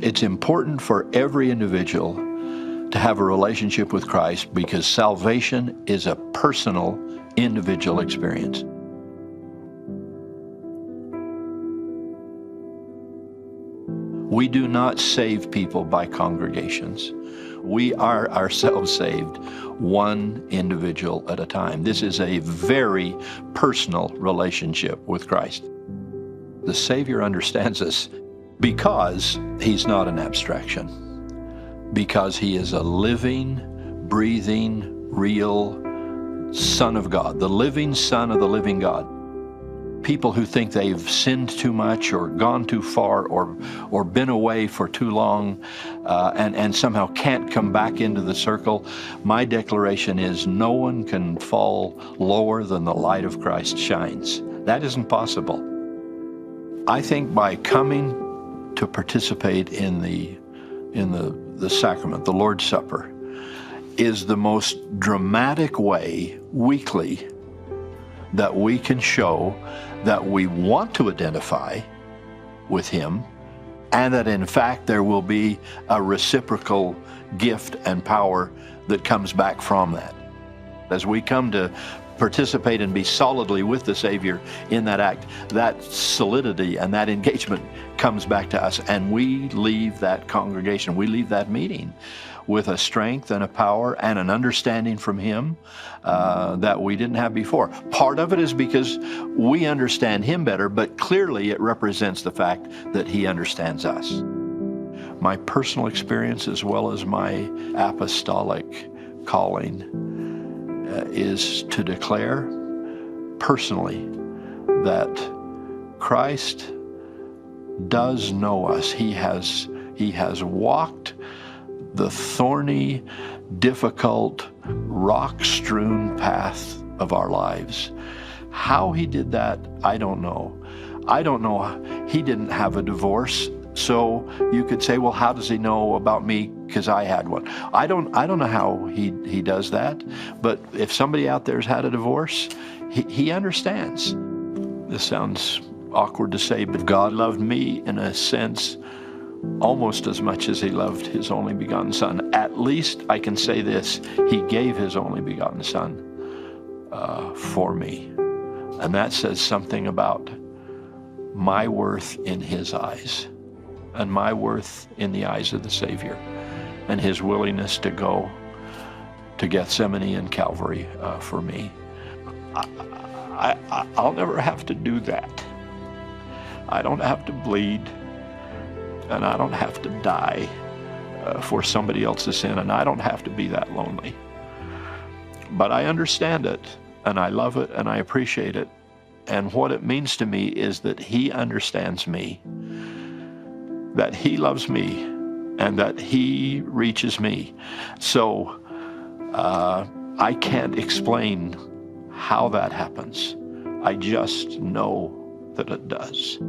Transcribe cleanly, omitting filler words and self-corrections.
It's important for every individual to have a relationship with Christ because salvation is a personal, individual experience. We do not save people by congregations. We are ourselves saved, one individual at a time. This is a very personal relationship with Christ. The Savior understands us because he's not an abstraction, because he is a living, breathing, real Son of God, the living Son of the living God. People who think they've sinned too much or gone too far or been away for too long and somehow can't come back into the circle, my declaration is no one can fall lower than the light of Christ shines. That isn't possible. I think by coming to participate in the sacrament, the Lord's Supper, is the most dramatic way weekly that we can show that we want to identify with him, and that in fact there will be a reciprocal gift and power that comes back from that. As we come to participate and be solidly with the Savior in that act, that solidity and that engagement comes back to us, and we leave that congregation, we leave that meeting with a strength and a power and an understanding from him that we didn't have before. Part of it is because we understand him better, but clearly it represents the fact that he understands us. My personal experience as well as my apostolic calling is to declare personally that Christ does know us. He has walked the thorny, difficult, rock-strewn path of our lives. How he did that, I don't know. I don't know. He didn't have a divorce, so you could say, well, how does he know about me because I had one? I don't know how he does that, but if somebody out there's had a divorce, he understands. This sounds awkward to say, but God loved me in a sense almost as much as he loved his only begotten Son. At least I can say this, he gave his only begotten Son for me. And that says something about my worth in his eyes and my worth in the eyes of the Savior and his willingness to go to Gethsemane and Calvary for me. I'll never have to do that. I don't have to bleed, and I don't have to die for somebody else's sin, and I don't have to be that lonely. But I understand it, and I love it, and I appreciate it. And what it means to me is that he understands me, that he loves me, and that he reaches me. So I can't explain how that happens. I just know that it does.